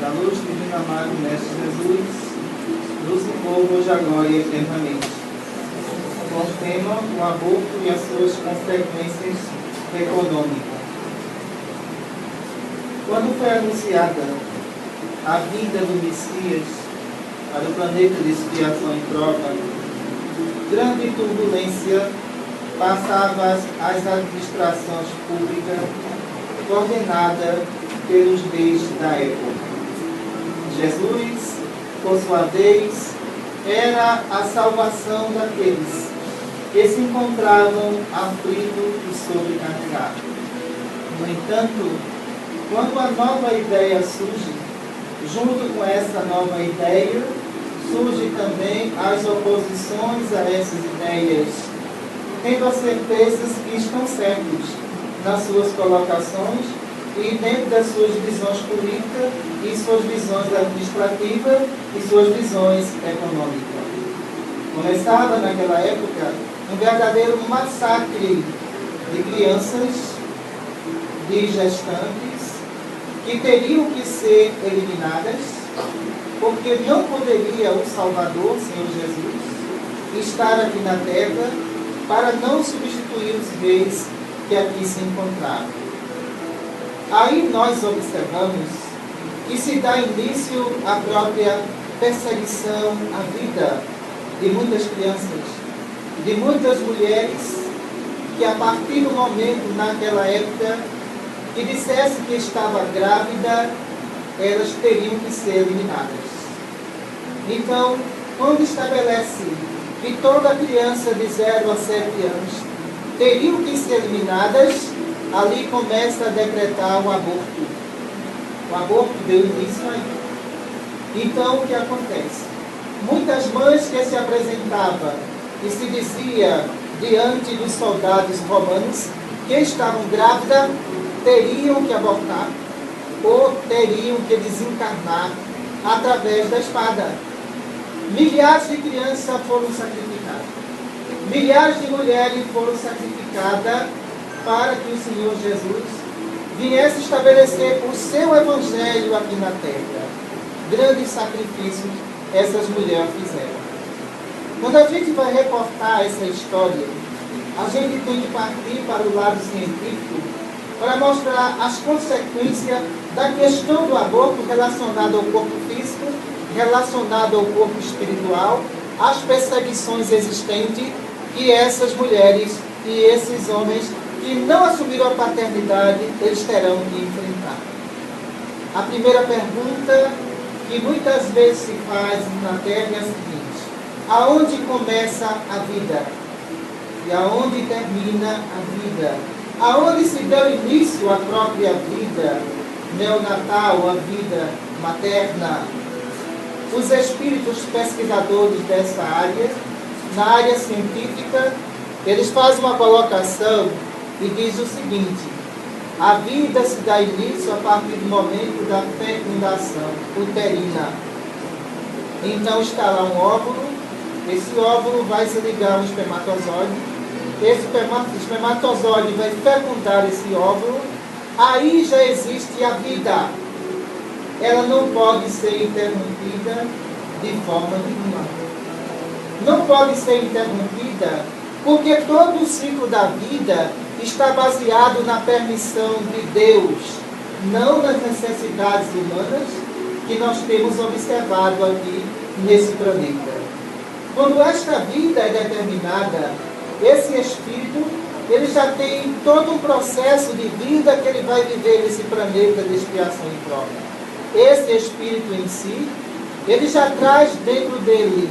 da luz divina amado Mestre Jesus, luz e povo hoje, agora e eternamente. Com o tema, o aborto e as suas consequências econômicas. Quando foi anunciada a vinda do Messias para o planeta de expiação e prova, grande turbulência passava as administrações públicas coordenadas pelos reis da época. Jesus, por sua vez, era a salvação daqueles que se encontravam aflitos e sobrecarregados. No entanto, quando a nova ideia surge, junto com essa nova ideia, surgem também as oposições a essas ideias, tendo a certeza que estão certos nas suas colocações e dentro das suas visões políticas e suas visões administrativas e suas visões econômicas. Começava naquela época um verdadeiro massacre de crianças, de gestantes, que teriam que ser eliminadas, porque não poderia o Salvador, Senhor Jesus, estar aqui na terra para não substituir os reis que aqui se encontravam. Aí nós observamos que se dá início à própria perseguição à vida de muitas crianças, de muitas mulheres que a partir do momento, naquela época, que dissesse que estava grávida, elas teriam que ser eliminadas. Então, quando estabelece que toda criança de 0 a 7 anos teriam que ser eliminadas, ali começa a decretar o aborto. O aborto deu início aí. Então, o que acontece? Muitas mães que se apresentavam e se dizia diante dos soldados romanos que estavam grávidas, teriam que abortar ou teriam que desencarnar através da espada. Milhares de crianças foram sacrificadas. Milhares de mulheres foram sacrificadas para que o Senhor Jesus viesse estabelecer o seu evangelho aqui na terra. Grande sacrifício essas mulheres fizeram. Quando a gente vai reportar essa história, a gente tem que partir para o lado científico para mostrar as consequências da questão do aborto relacionado ao corpo físico, relacionado ao corpo espiritual, as perseguições existentes que essas mulheres e esses homens que não assumiram a paternidade, eles terão que enfrentar. A primeira pergunta que muitas vezes se faz na Terra é a seguinte: aonde começa a vida? E aonde termina a vida? Aonde se deu início à própria vida neonatal, a vida materna? Os espíritos pesquisadores dessa área, na área científica, eles fazem uma colocação e diz o seguinte: a vida se dá início a partir do momento da fecundação uterina. Então está lá um óvulo, esse óvulo vai se ligar ao espermatozoide, esse espermatozoide vai fecundar esse óvulo, aí já existe a vida. Ela não pode ser interrompida de forma nenhuma. Não pode ser interrompida porque todo o ciclo da vida está baseado na permissão de Deus, não nas necessidades humanas que nós temos observado aqui nesse planeta. Quando esta vida é determinada, esse espírito, ele já tem todo um processo de vida que ele vai viver nesse planeta de expiação e prova. Esse espírito em si, ele já traz dentro dele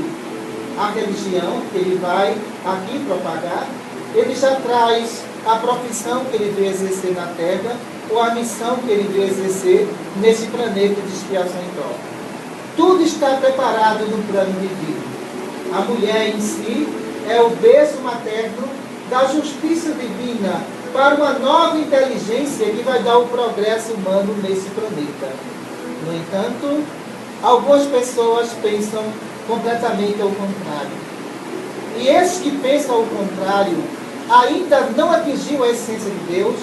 a religião que ele vai aqui propagar, ele já traz a profissão que ele veio exercer na Terra, ou a missão que ele veio exercer nesse planeta de expiação e prova. Tudo está preparado no plano divino. A mulher em si é o berço materno da justiça divina para uma nova inteligência que vai dar o progresso humano nesse planeta. No entanto, algumas pessoas pensam completamente ao contrário. E esses que pensam ao contrário ainda não atingiu a essência de Deus,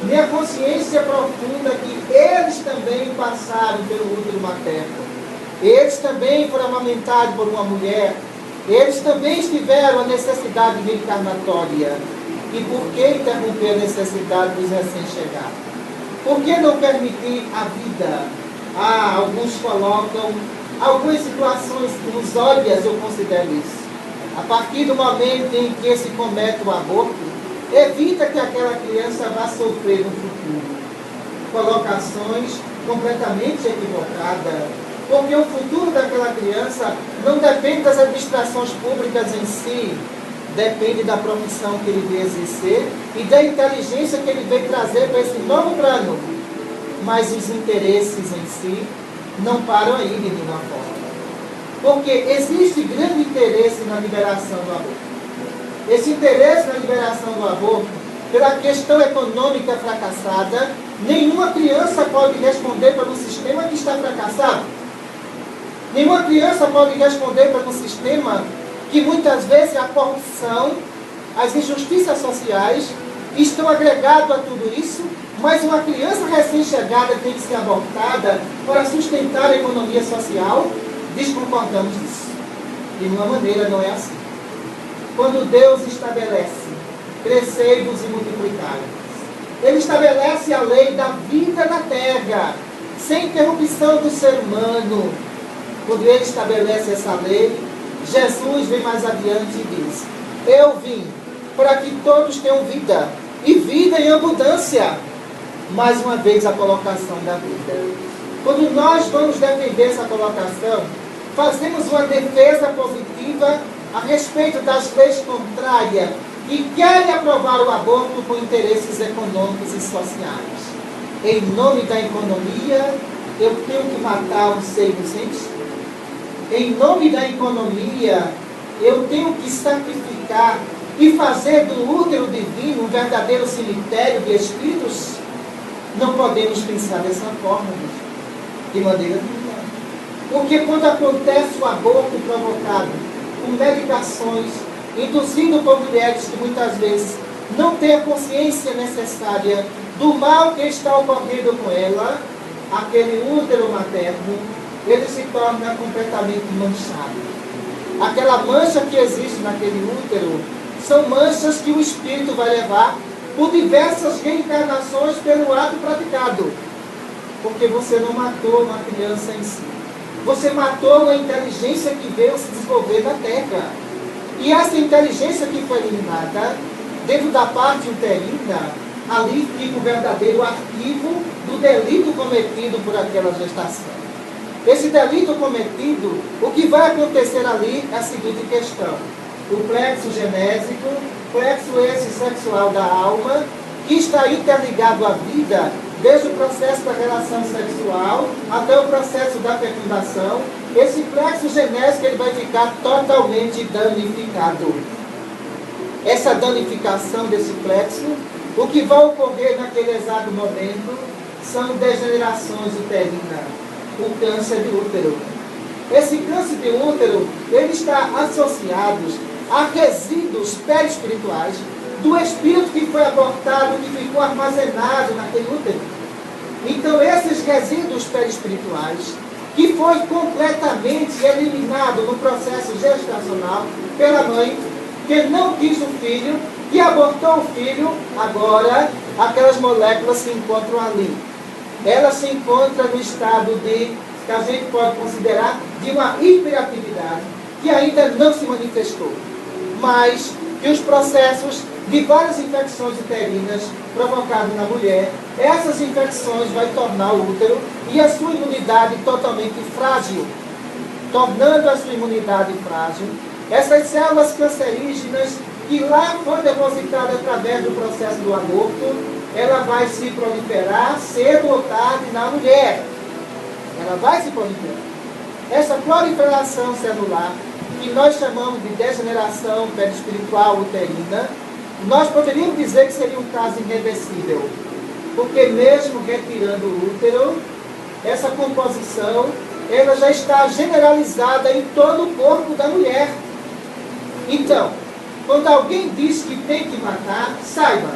nem a consciência profunda que eles também passaram pelo útero materno. Eles também foram amamentados por uma mulher. Eles também tiveram a necessidade reencarnatória. E por que interromper a necessidade dos recém-chegados? Por que não permitir a vida? Alguns colocam algumas situações ilusórias, eu considero isso. A partir do momento em que se comete o aborto, evita que aquela criança vá sofrer no futuro. Colocações completamente equivocadas, porque o futuro daquela criança não depende das administrações públicas em si, depende da profissão que ele vem exercer e da inteligência que ele vem trazer para esse novo plano. Mas os interesses em si não param aí de nenhuma forma. Porque existe grande interesse na liberação do aborto. Esse interesse na liberação do aborto, pela questão econômica fracassada, nenhuma criança pode responder para um sistema que está fracassado. Nenhuma criança pode responder para um sistema que muitas vezes a corrupção, as injustiças sociais estão agregadas a tudo isso, mas uma criança recém-chegada tem que ser abortada para sustentar a economia social. Desconcordamos disso. De nenhuma maneira não é assim. Quando Deus estabelece, crescei-vos e multiplicai-vos, Ele estabelece a lei da vida na terra, sem interrupção do ser humano. Quando Ele estabelece essa lei, Jesus vem mais adiante e diz: eu vim para que todos tenham vida, e vida em abundância. Mais uma vez a colocação da vida. Quando nós vamos defender essa colocação, fazemos uma defesa positiva a respeito das leis contrárias que querem aprovar o aborto com interesses econômicos e sociais. Em nome da economia, eu tenho que matar um ser inocente? Em nome da economia, eu tenho que sacrificar e fazer do útero divino um verdadeiro cemitério de espíritos? Não podemos pensar dessa forma, de maneira nenhuma. Porque quando acontece o aborto provocado com medicações, induzido por mulheres que muitas vezes não têm a consciência necessária do mal que está ocorrendo com ela, aquele útero materno, ele se torna completamente manchado. Aquela mancha que existe naquele útero são manchas que o espírito vai levar por diversas reencarnações pelo ato praticado. Porque você não matou uma criança em si. Você matou a inteligência que veio se desenvolver na Terra. E essa inteligência que foi eliminada, dentro da parte uterina, ali fica o verdadeiro arquivo do delito cometido por aquela gestação. Esse delito cometido, o que vai acontecer ali é a seguinte questão: o plexo genésico, plexo esse sexual da alma, que está interligado à vida, desde o processo da relação sexual até o processo da fecundação, esse plexo genésico ele vai ficar totalmente danificado. Essa danificação desse plexo, o que vai ocorrer naquele exato momento, são degenerações uterinas, o câncer de útero. Esse câncer de útero, ele está associado a resíduos perispirituais do espírito que foi abortado, que ficou armazenado naquele útero. Então, esses resíduos perispirituais, que foi completamente eliminado no processo gestacional pela mãe, que não quis o filho, que abortou o filho, agora aquelas moléculas se encontram ali. Elas se encontram no estado de, que a gente pode considerar, de uma hiperatividade, que ainda não se manifestou, mas que os processos de várias infecções uterinas provocadas na mulher, essas infecções vão tornar o útero e a sua imunidade totalmente frágil. Tornando a sua imunidade frágil, essas células cancerígenas que lá foram depositadas através do processo do aborto, ela vai se proliferar cedo ou tarde na mulher. Ela vai se proliferar. Essa proliferação celular, que nós chamamos de degeneração perispiritual uterina, nós poderíamos dizer que seria um caso irreversível. Porque mesmo retirando o útero, essa composição, ela já está generalizada em todo o corpo da mulher. Então, quando alguém diz que tem que matar, saiba,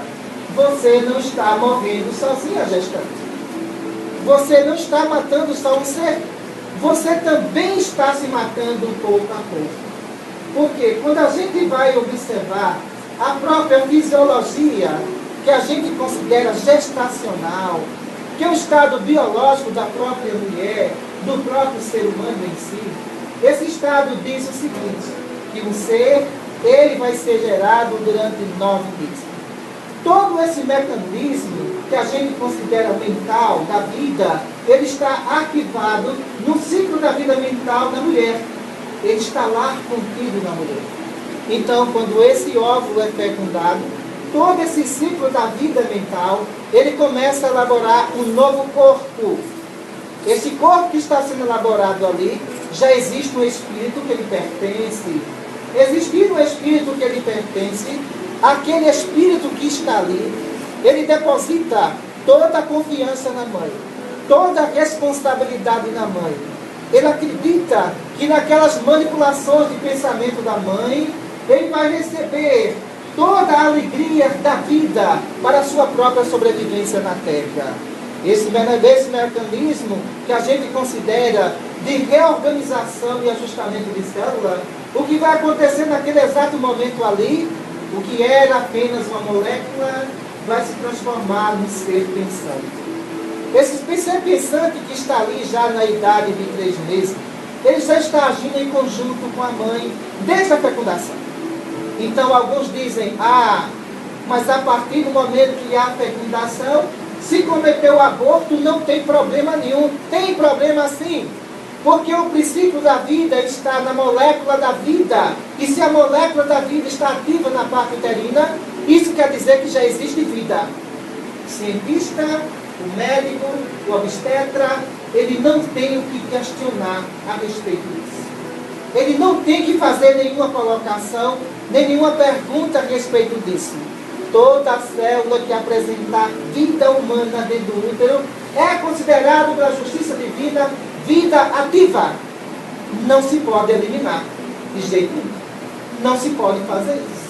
você não está morrendo sozinha, gestante. Você não está matando só um ser. Você também está se matando pouco a pouco. Porque quando a gente vai observar a própria fisiologia, que a gente considera gestacional, que é o estado biológico da própria mulher, do próprio ser humano em si, esse estado diz o seguinte, que o ser, ele vai ser gerado durante 9 meses. Todo esse mecanismo que a gente considera mental da vida, ele está arquivado no ciclo da vida mental da mulher. Ele está lá contido na mulher. Então, quando esse óvulo é fecundado, todo esse ciclo da vida mental, ele começa a elaborar um novo corpo. Esse corpo que está sendo elaborado ali, já existe um espírito que lhe pertence. Existindo um espírito que lhe pertence, aquele espírito que está ali, ele deposita toda a confiança na mãe, toda a responsabilidade na mãe. Ele acredita que naquelas manipulações de pensamento da mãe, ele vai receber toda a alegria da vida para a sua própria sobrevivência na Terra. Esse mecanismo que a gente considera de reorganização e ajustamento de célula, o que vai acontecer naquele exato momento ali, o que era apenas uma molécula, vai se transformar num ser pensante. Esse ser pensante que está ali já na idade de 3 meses, ele já está agindo em conjunto com a mãe desde a fecundação. Então alguns dizem, mas a partir do momento que há fecundação, se cometeu o aborto, não tem problema nenhum. Tem problema sim, porque o princípio da vida está na molécula da vida. E se a molécula da vida está ativa na parte uterina, isso quer dizer que já existe vida. O cientista, o médico, o obstetra, ele não tem o que questionar a respeito disso. Ele não tem que fazer nenhuma colocação, nenhuma pergunta a respeito disso. Toda a célula que apresentar vida humana dentro do útero é considerada pela justiça divina vida ativa. Não se pode eliminar de jeito nenhum. Não se pode fazer isso.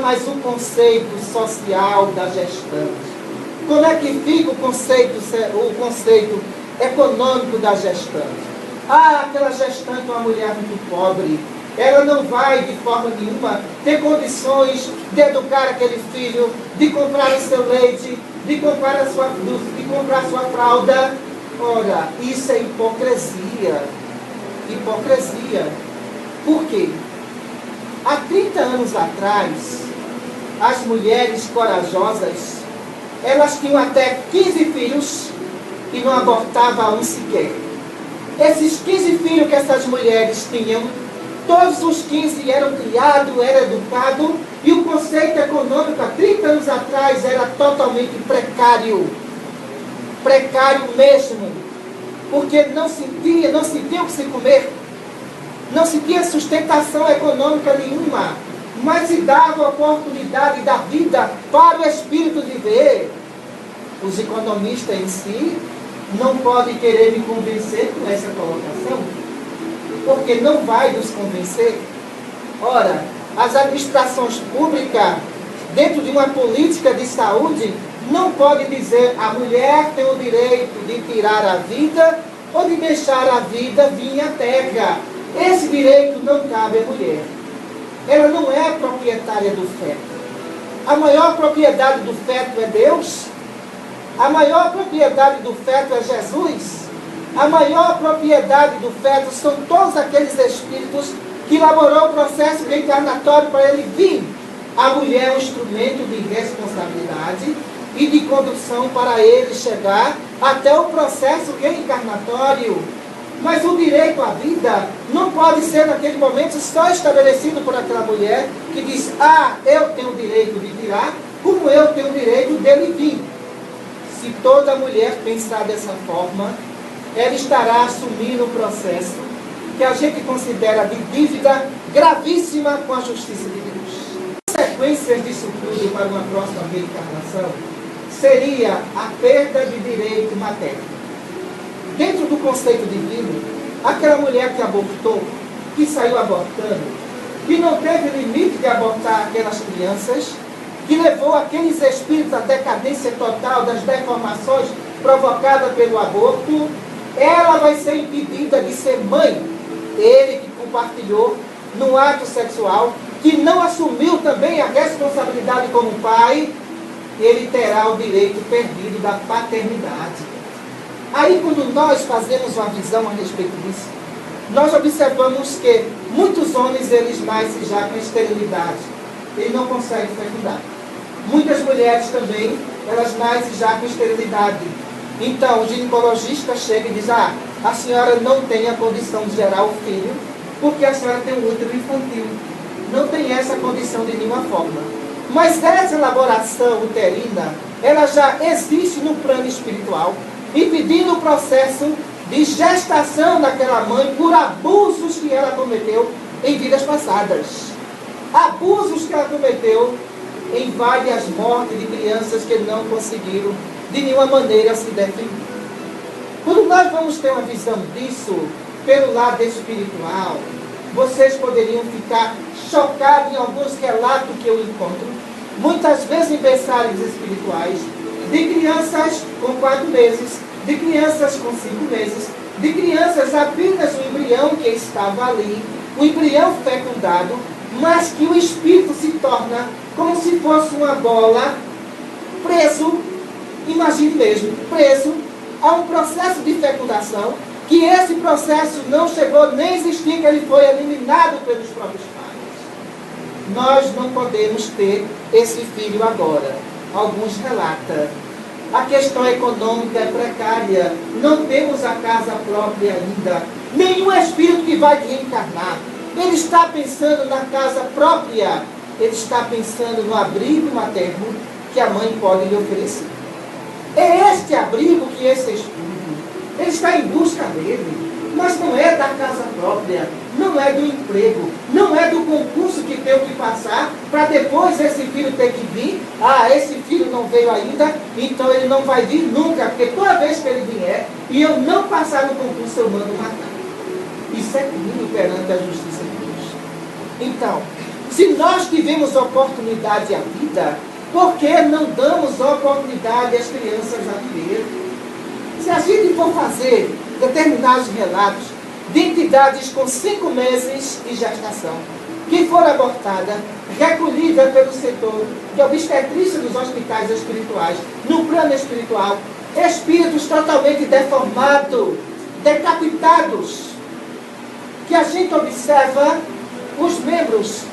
Mas o conceito social da gestante. Como é que fica o conceito econômico da gestante? Aquela gestante é uma mulher muito pobre. Ela não vai, de forma nenhuma, ter condições de educar aquele filho, de comprar o seu leite, de comprar a sua fralda. Ora, isso é hipocrisia. Hipocrisia. Por quê? Há 30 anos atrás, as mulheres corajosas, elas tinham até 15 filhos e não abortavam um sequer. Esses 15 filhos que essas mulheres tinham, todos os 15 eram criados, eram educados, e o conceito econômico há 30 anos atrás era totalmente precário. Precário mesmo. Porque não sentiam o que se comer. Não se tinha sustentação econômica nenhuma. Mas se dava a oportunidade da vida para o espírito viver. Os economistas em si não podem querer me convencer com essa colocação, porque não vai nos convencer. Ora, as administrações públicas, dentro de uma política de saúde, não pode dizer a mulher tem o direito de tirar a vida ou de deixar a vida vir à terra. Esse direito não cabe à mulher. Ela não é proprietária do feto. A maior propriedade do feto é Deus. A maior propriedade do feto é Jesus. A maior propriedade do feto são todos aqueles espíritos que elaborou o processo reencarnatório para ele vir. A mulher é um instrumento de responsabilidade e de condução para ele chegar até o processo reencarnatório. Mas o direito à vida não pode ser naquele momento só estabelecido por aquela mulher que diz, eu tenho o direito de tirar, como eu tenho o direito dele vir. Se toda mulher pensar dessa forma, ela estará assumindo o processo que a gente considera de dívida gravíssima com a justiça de Deus. Consequências disso tudo para uma próxima reencarnação seria a perda de direito materno. Dentro do conceito divino, aquela mulher que abortou, que saiu abortando, que não teve limite de abortar aquelas crianças, que levou aqueles espíritos à decadência total das deformações provocadas pelo aborto, ela vai ser impedida de ser mãe. Ele que compartilhou no ato sexual, que não assumiu também a responsabilidade como pai, ele terá o direito perdido da paternidade. Aí, quando nós fazemos uma visão a respeito disso, nós observamos que muitos homens, eles nascem já com esterilidade. Ele não consegue fecundar. Muitas mulheres também, elas nascem já com esterilidade. Então, o ginecologista chega e diz, a senhora não tem a condição de gerar o filho, porque a senhora tem um útero infantil. Não tem essa condição de nenhuma forma. Mas essa elaboração uterina, ela já existe no plano espiritual, impedindo o processo de gestação daquela mãe por abusos que ela cometeu em vidas passadas. Abusos que ela cometeu em várias mortes de crianças que não conseguiram de nenhuma maneira se defender. Quando nós vamos ter uma visão disso pelo lado espiritual, vocês poderiam ficar chocados em alguns relatos que eu encontro, muitas vezes em berçários espirituais, de crianças com 4 meses, de crianças com 5 meses, de crianças apenas o embrião que estava ali, o embrião fecundado, mas que o espírito se torna como se fosse uma bola, preso, imagine mesmo, preso a um processo de fecundação, que esse processo não chegou nem a existir, que ele foi eliminado pelos próprios pais. Nós não podemos ter esse filho agora. Alguns relatam. A questão econômica é precária. Não temos a casa própria ainda. Nenhum espírito que vai reencarnar, ele está pensando na casa própria. Ele está pensando no abrigo materno que a mãe pode lhe oferecer. É este abrigo que esse espírito, ele está em busca dele. Mas não é da casa própria, não é do emprego, não é do concurso que tem que passar para depois esse filho ter que vir. Esse filho não veio ainda, então ele não vai vir nunca, porque toda vez que ele vier e eu não passar no concurso, eu mando matar. Isso é crime perante a justiça de Deus. Então, se nós tivemos oportunidade à vida, por que não damos oportunidade às crianças a viver? Se a gente for fazer determinados relatos de entidades com 5 meses de gestação, que foram abortadas, recolhidas pelo setor de obstetrícia dos hospitais espirituais, no plano espiritual, espíritos totalmente deformados, decapitados, que a gente observa os membros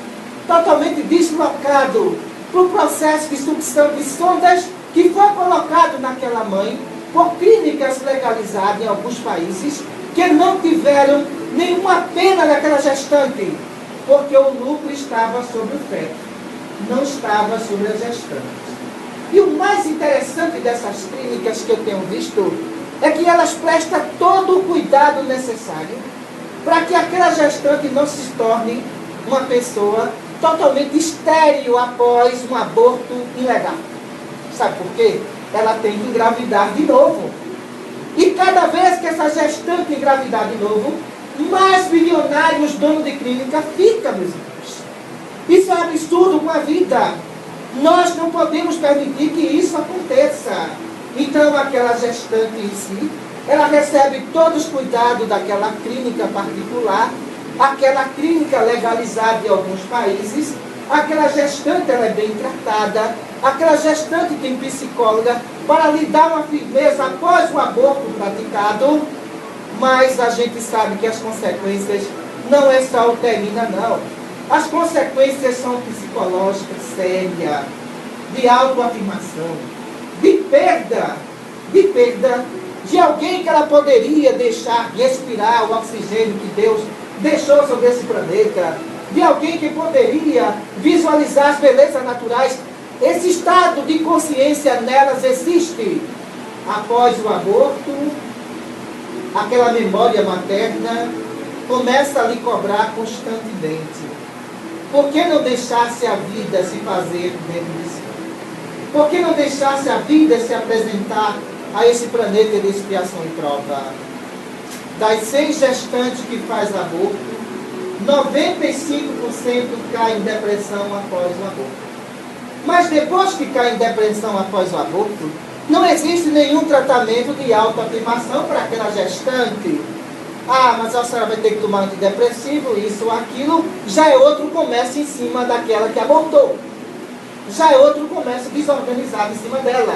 totalmente deslocados para o processo de sucção de sondas que foi colocado naquela mãe, por clínicas legalizadas em alguns países, que não tiveram nenhuma pena naquela gestante, porque o lucro estava sobre o feto, não estava sobre a gestante. E o mais interessante dessas clínicas que eu tenho visto, é que elas prestam todo o cuidado necessário para que aquela gestante não se torne uma pessoa totalmente estéril após um aborto ilegal. Sabe por quê? Ela tem que engravidar de novo. E cada vez que essa gestante engravidar de novo, mais bilionários donos de clínica ficam, meus irmãos. Isso é um absurdo com a vida. Nós não podemos permitir que isso aconteça. Então, aquela gestante em si, ela recebe todos os cuidados daquela clínica particular, aquela clínica legalizada em alguns países. Aquela gestante, ela é bem tratada. Aquela gestante tem psicóloga para lhe dar uma firmeza após o aborto praticado. Mas a gente sabe que as consequências não é só uterina, não. As consequências são psicológicas, sérias, de autoafirmação, de perda de alguém que ela poderia deixar respirar o oxigênio que Deus deixou sobre esse planeta, de alguém que poderia visualizar as belezas naturais. Esse estado de consciência nelas existe. Após o aborto, aquela memória materna começa a lhe cobrar constantemente. Por que não deixasse a vida se fazer dentro de si? Por que não deixasse a vida se apresentar a esse planeta de expiação e prova? Das 100 gestantes que faz aborto, 95% cai em depressão após o aborto. Mas depois que cai em depressão após o aborto, não existe nenhum tratamento de autoafirmação para aquela gestante. Ah, mas a senhora vai ter que tomar antidepressivo, isso ou aquilo. Já é outro comércio em cima daquela que abortou. Já é outro comércio desorganizado em cima dela.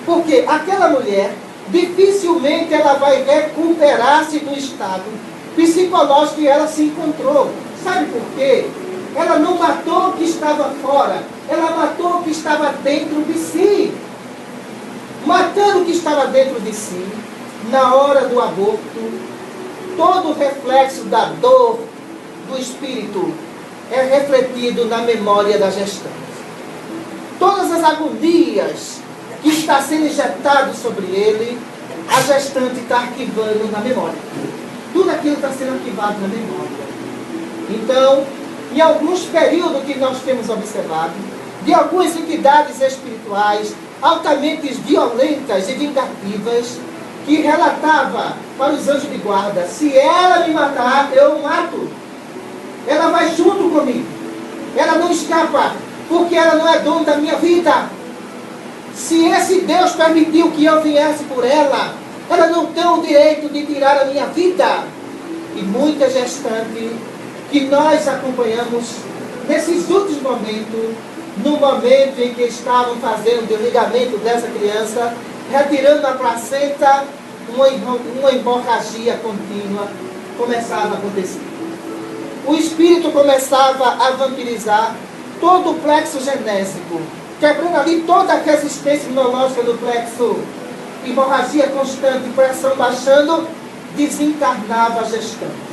Porque aquela mulher, dificilmente ela vai recuperar-se do estado psicológico que ela se encontrou. Sabe por quê? Ela não matou o que estava fora, ela matou o que estava dentro de si. Matando o que estava dentro de si, na hora do aborto, todo o reflexo da dor do espírito é refletido na memória da gestante. Todas as agonias que está sendo injetado sobre ele, a gestante está arquivando na memória. Tudo aquilo está sendo arquivado na memória. Então, em alguns períodos que nós temos observado, de algumas entidades espirituais altamente violentas e vingativas, que relatava para os anjos de guarda: se ela me matar, eu mato. Ela vai junto comigo. Ela não escapa, porque ela não é dona da minha vida. Se esse Deus permitiu que eu viesse por ela, ela não tem o direito de tirar a minha vida. E muita gestante que nós acompanhamos nesses últimos momentos, no momento em que estavam fazendo o ligamento dessa criança, retirando a placenta, uma hemorragia contínua começava a acontecer. O espírito começava a vampirizar todo o plexo genésico, quebrando ali toda a resistência imunológica do plexo. Hemorragia constante, pressão baixando, desencarnava a gestante.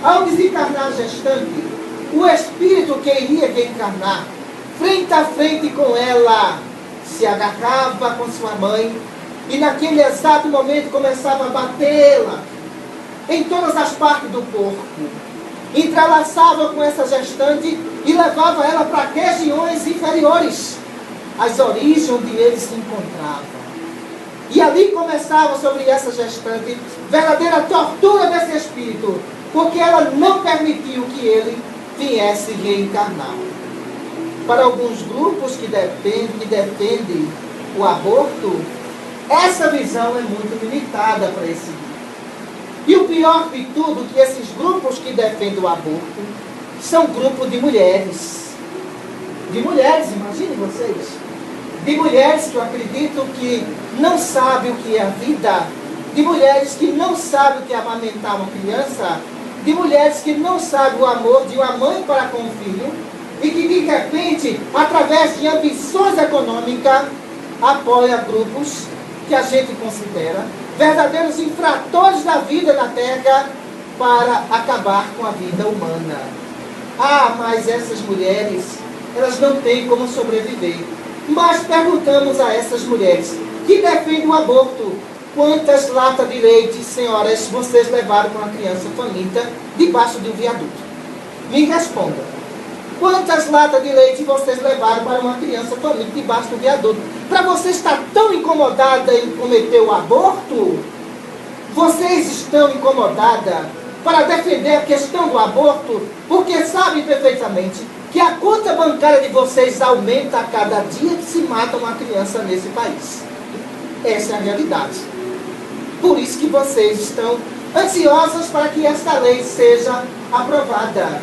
Ao desencarnar a gestante, o espírito que iria reencarnar, frente a frente com ela, se agarrava com sua mãe e naquele exato momento começava a batê-la em todas as partes do corpo. Entrelaçava com essa gestante e levava ela para regiões inferiores, as origens onde ele se encontrava. E ali começava sobre essa gestante verdadeira tortura desse espírito, porque ela não permitiu que ele viesse reencarnar. Para alguns grupos que defendem o aborto, essa visão é muito limitada para esse grupo. E o pior de tudo, que esses grupos que defendem o aborto são grupos de mulheres. De mulheres, imaginem vocês. De mulheres que eu acredito que não sabem o que é a vida. De mulheres que não sabem o que é amamentar uma criança. De mulheres que não sabem o amor de uma mãe para com o filho. E que, de repente, através de ambições econômicas, apoia grupos que a gente considera verdadeiros infratores da vida na Terra para acabar com a vida humana. Ah, mas essas mulheres, elas não têm como sobreviver. Mas perguntamos a essas mulheres que defendem o aborto: quantas latas de leite, senhoras, vocês levaram para uma criança faminta debaixo de um viaduto? Me respondam. Quantas latas de leite vocês levaram para uma criança faminta debaixo do viaduto? Para você estar tão incomodada em cometer o aborto, vocês estão incomodadas para defender a questão do aborto, porque sabem perfeitamente que a conta bancária de vocês aumenta a cada dia que se mata uma criança nesse país. Essa é a realidade. Por isso que vocês estão ansiosas para que esta lei seja aprovada.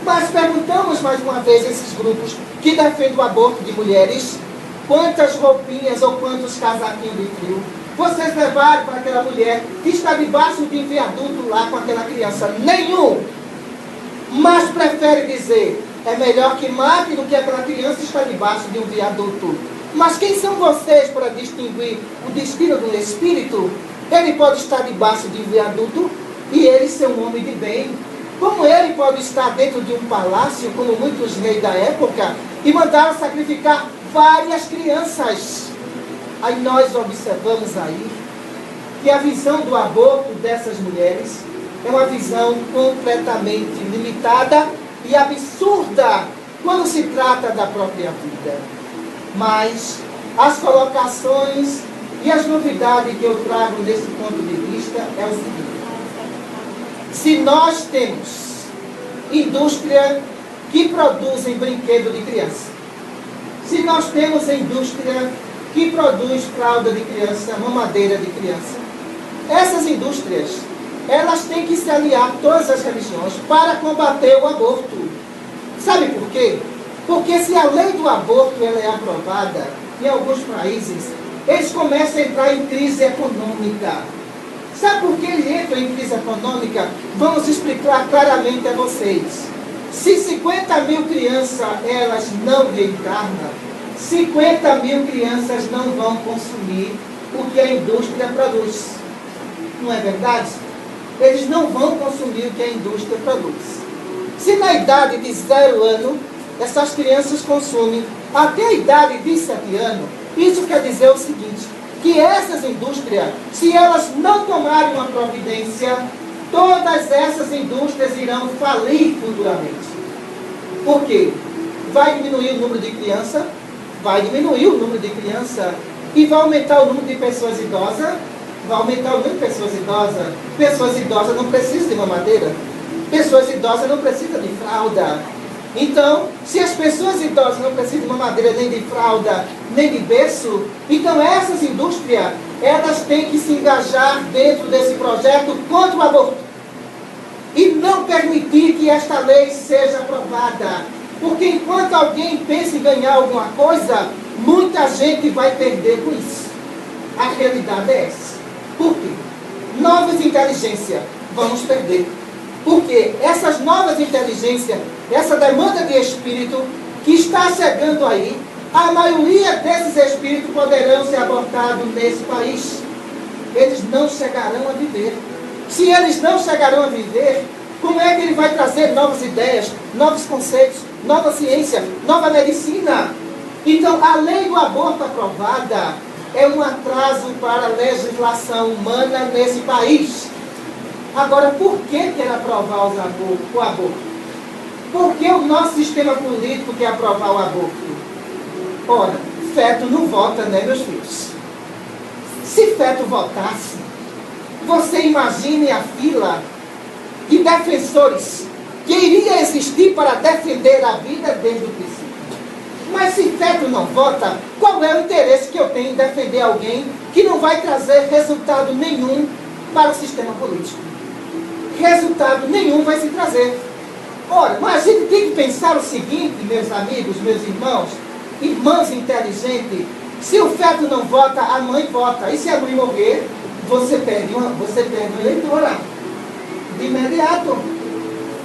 Mas perguntamos mais uma vez a esses grupos que defendem o aborto de mulheres: quantas roupinhas ou quantos casaquinhos de frio vocês levaram para aquela mulher que está debaixo de um viaduto lá com aquela criança? Nenhum! Mas prefere dizer: é melhor que mate do que aquela criança estar debaixo de um viaduto. Mas quem são vocês para distinguir o destino do espírito? Ele pode estar debaixo de um viaduto e ele ser um homem de bem. Como ele pode estar dentro de um palácio, como muitos reis da época, e mandaram sacrificar várias crianças. Aí nós observamos aí que a visão do aborto dessas mulheres é uma visão completamente limitada e absurda quando se trata da própria vida. Mas as colocações e as novidades que eu trago nesse ponto de vista é o seguinte: se nós temos indústria que produzem brinquedo de criança, Se nós temos a indústria que produz fralda de criança, mamadeira de criança, essas indústrias, elas têm que se aliar a todas as religiões para combater o aborto. Sabe por quê? Porque se a lei do aborto ela é aprovada, em alguns países, eles começam a entrar em crise econômica. Sabe por que eles entram em crise econômica? Vamos explicar claramente a vocês. Se 50 mil crianças elas não reencarnam, 50 mil crianças não vão consumir o que a indústria produz. Não é verdade? Eles não vão consumir o que a indústria produz. Se na idade de 0 ano, essas crianças consumem até a idade de 7 anos, isso quer dizer o seguinte, que essas indústrias, se elas não tomarem uma providência, todas essas indústrias irão falir futuramente. Por quê? Vai diminuir o número de crianças, vai diminuir o número de crianças e vai aumentar o número de pessoas idosas, vai aumentar o número de pessoas idosas. Pessoas idosas não precisam de mamadeira, pessoas idosas não precisam de fralda. Então, se as pessoas idosas não precisam de mamadeira, nem de fralda, nem de berço, então essas indústrias, elas têm que se engajar dentro desse projeto contra o aborto. E não permitir que esta lei seja aprovada. Porque enquanto alguém pensa em ganhar alguma coisa, muita gente vai perder com isso. A realidade é essa. Por quê? Novas inteligências, vamos perder. Porque essas novas inteligências, essa demanda de espírito que está chegando aí, a maioria desses espíritos poderão ser abortados nesse país. Eles não chegarão a viver. Se eles não chegarão a viver, como é que ele vai trazer novas ideias, novos conceitos, nova ciência, nova medicina? Então, a lei do aborto aprovada é um atraso para a legislação humana nesse país. Agora, por que quer aprovar o aborto? Por que o nosso sistema político quer aprovar o aborto? Ora, feto não vota, né, meus filhos? Se feto votasse, você imagine a fila de defensores que iria existir para defender a vida desde o princípio. Mas se feto não vota, qual é o interesse que eu tenho em defender alguém que não vai trazer resultado nenhum para o sistema político? Resultado nenhum vai se trazer. Ora, mas a gente tem que pensar o seguinte, meus amigos, meus irmãos, irmãs inteligentes, se o feto não vota, a mãe vota. E se a mãe morrer, você perde uma eleitora. De imediato.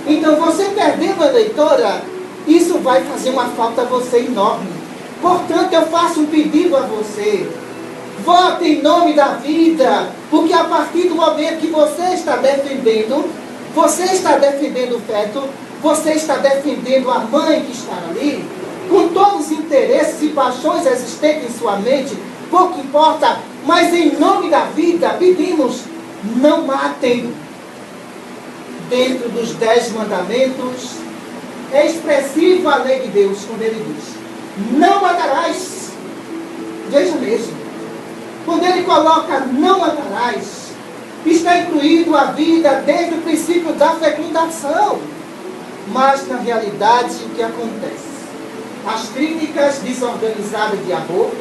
Então, você perdendo uma eleitora, isso vai fazer uma falta a você enorme. Portanto, eu faço um pedido a você. Vote em nome da vida, porque a partir do momento que você está defendendo o feto, você está defendendo a mãe que está ali, com todos os interesses e paixões existentes em sua mente, pouco importa, mas em nome da vida, pedimos, não matem. Dentro dos 10 mandamentos, é expressivo a lei de Deus, quando ele diz, não matarás. Veja mesmo, quando ele coloca não matarás, está incluído a vida desde o princípio da fecundação. Mas, na realidade, o que acontece? As clínicas desorganizadas de aborto,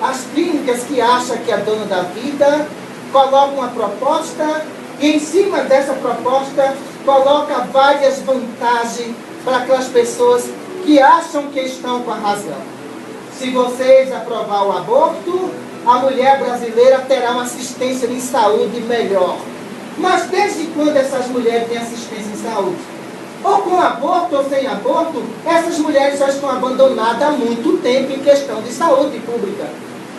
as clínicas que acham que é dona da vida, colocam uma proposta e, em cima dessa proposta, coloca várias vantagens para aquelas pessoas que acham que estão com a razão. Se vocês aprovar o aborto, a mulher brasileira terá uma assistência em saúde melhor. Mas desde quando essas mulheres têm assistência em saúde? Ou com aborto ou sem aborto, essas mulheres já estão abandonadas há muito tempo em questão de saúde pública.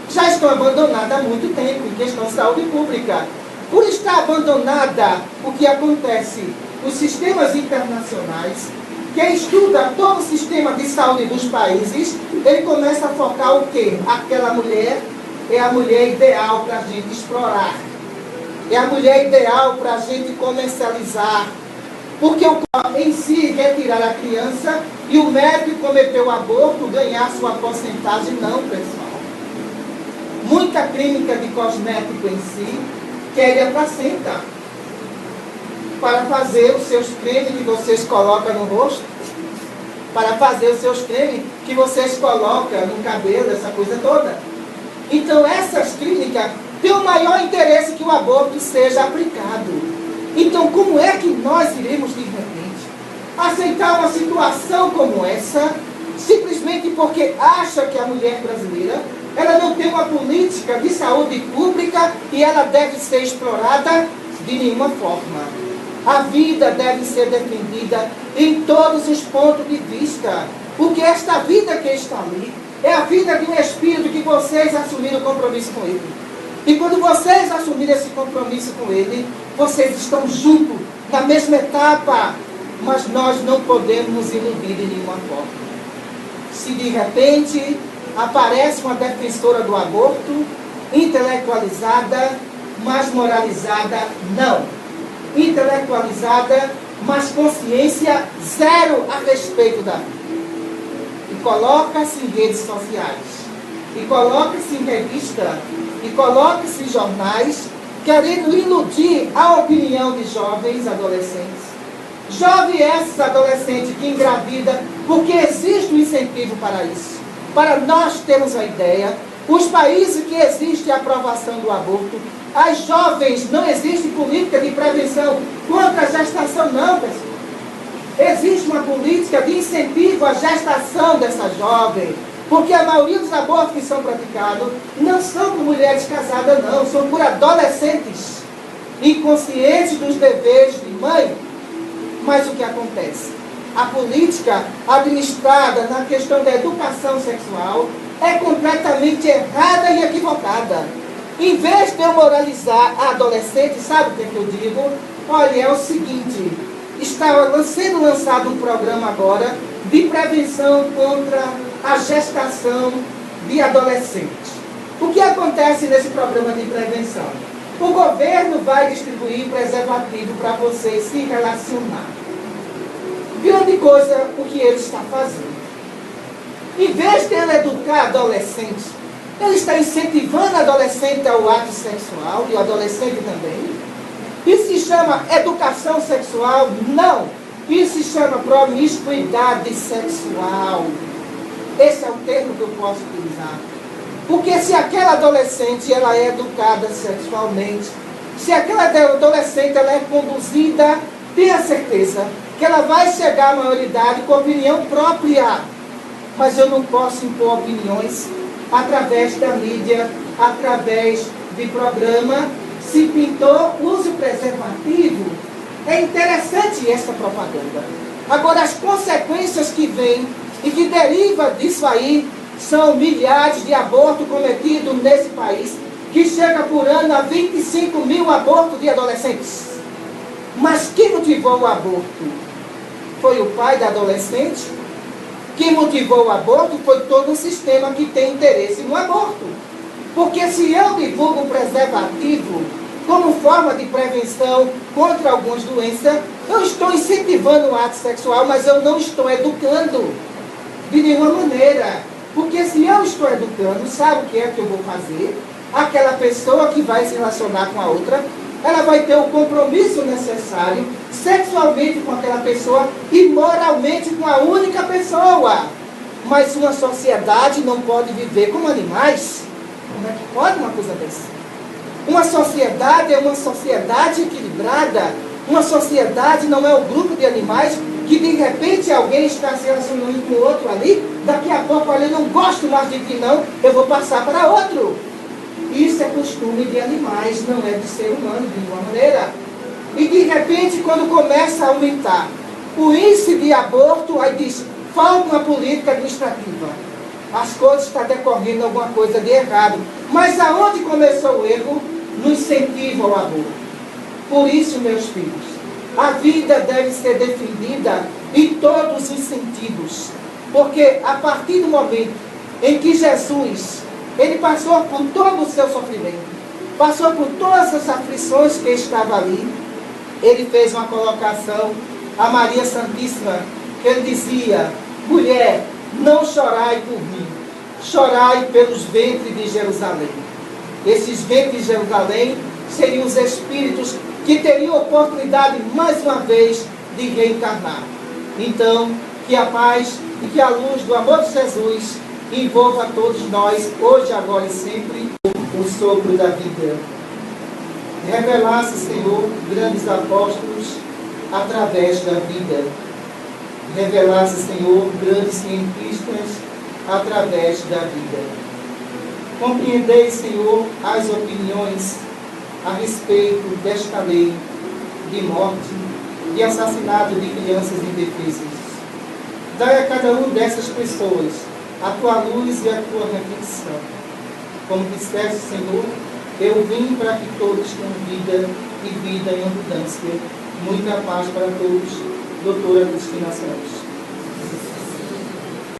Já estão abandonadas há muito tempo em questão de saúde pública. Por estar abandonada, o que acontece? Os sistemas internacionais, que estuda todo o sistema de saúde dos países, ele começa a focar o quê? Aquela mulher é a mulher ideal para a gente explorar. É a mulher ideal para a gente comercializar. Porque o corpo em si quer tirar a criança e o médico que cometeu o aborto ganhar sua porcentagem. Não, pessoal. Muita clínica de cosmético em si quer a placenta para fazer os seus cremes que vocês colocam no rosto. para fazer os seus cremes que vocês colocam no cabelo, essa coisa toda. Então essas clínicas têm o maior interesse que o aborto seja aplicado. Então como é que nós iremos de repente aceitar uma situação como essa, simplesmente porque acha que a mulher brasileira ela não tem uma política de saúde pública e ela deve ser explorada de nenhuma forma? A vida deve ser defendida em todos os pontos de vista, porque esta vida que está ali é a vida de um espírito que vocês assumiram compromisso com ele. E quando vocês assumirem esse compromisso com ele, vocês estão juntos, na mesma etapa, mas nós não podemos nos iludir de nenhuma forma. Se de repente aparece uma defensora do aborto, intelectualizada, mas moralizada, não. Intelectualizada, mas consciência zero a respeito da vida. E coloca-se em redes sociais, e coloca-se em revista, e coloca-se em jornais, querendo iludir a opinião de jovens adolescentes. Jovem esses adolescentes que engravida, porque existe um incentivo para isso. Para nós termos a ideia, os países que existe a aprovação do aborto, as jovens, não existe política de prevenção contra a gestação, não, pessoal. Existe uma política de incentivo à gestação dessa jovem, porque a maioria dos abortos que são praticados não são por mulheres casadas, não, são por adolescentes, inconscientes dos deveres de mãe. Mas o que acontece? A política administrada na questão da educação sexual é completamente errada e equivocada. Em vez de eu moralizar a adolescente, sabe o que eu digo? Olha, é o seguinte, está sendo lançado um programa agora de prevenção contra a gestação de adolescentes. O que acontece nesse programa de prevenção? O governo vai distribuir preservativo para vocês se relacionar. Grande coisa o que ele está fazendo. Em vez de ele educar adolescentes, ele está incentivando a adolescente ao ato sexual, e o adolescente também. Isso se chama educação sexual? Não. Isso se chama promiscuidade sexual. Esse é o termo que eu posso utilizar. Porque se aquela adolescente ela é educada sexualmente, se aquela adolescente ela é conduzida, tenha certeza que ela vai chegar à maioridade com opinião própria. Mas eu não posso impor opiniões através da mídia, através de programa. Se pintou, use o preservativo. É interessante essa propaganda. Agora, as consequências que vêm e que derivam disso aí são milhares de abortos cometidos nesse país, que chega por ano a 25 mil abortos de adolescentes. Mas quem motivou o aborto? Foi o pai da adolescente? Quem motivou o aborto foi todo o sistema que tem interesse no aborto. Porque se eu divulgo o preservativo como forma de prevenção contra algumas doenças, eu estou incentivando o ato sexual, mas eu não estou educando de nenhuma maneira. Porque se eu estou educando, sabe o que é que eu vou fazer? Aquela pessoa que vai se relacionar com a outra, ela vai ter o compromisso necessário sexualmente com aquela pessoa e moralmente com a única pessoa. Mas uma sociedade não pode viver como animais. Como é que pode uma coisa dessa? Uma sociedade é uma sociedade equilibrada. Uma sociedade não é um grupo de animais que de repente alguém está se relacionando com o outro ali, daqui a pouco, olha, eu não gosto mais de ti não, eu vou passar para outro. Isso é costume de animais, não é de ser humano de nenhuma maneira. E de repente, quando começa a aumentar o índice de aborto, aí diz, falta uma política administrativa. As coisas estão decorrendo alguma coisa de errado. Mas aonde começou o erro? No incentivo ao aborto. Por isso, meus filhos, a vida deve ser defendida em todos os sentidos. Porque a partir do momento em que Jesus, ele passou por todo o seu sofrimento, passou por todas as aflições que estava ali, ele fez uma colocação a Maria Santíssima, que ele dizia, mulher, não chorai por mim, chorai pelos ventres de Jerusalém. Esses ventres de Jerusalém seriam os espíritos que teriam oportunidade mais uma vez de reencarnar. Então, Que a paz e que a luz do amor de Jesus envolva todos nós, hoje, agora e sempre, o sopro da vida. Revelasse, Senhor, grandes apóstolos através da vida. Revelasse, Senhor, grandes cientistas através da vida. Compreendei, Senhor, as opiniões a respeito desta lei de morte, de assassinato de crianças indefesas. Dai a cada uma dessas pessoas a tua luz e a tua reflexão. Como disseste, Senhor, eu vim para que todos tenham vida e vida em abundância. Muita paz para todos. Doutora Cristina Santos.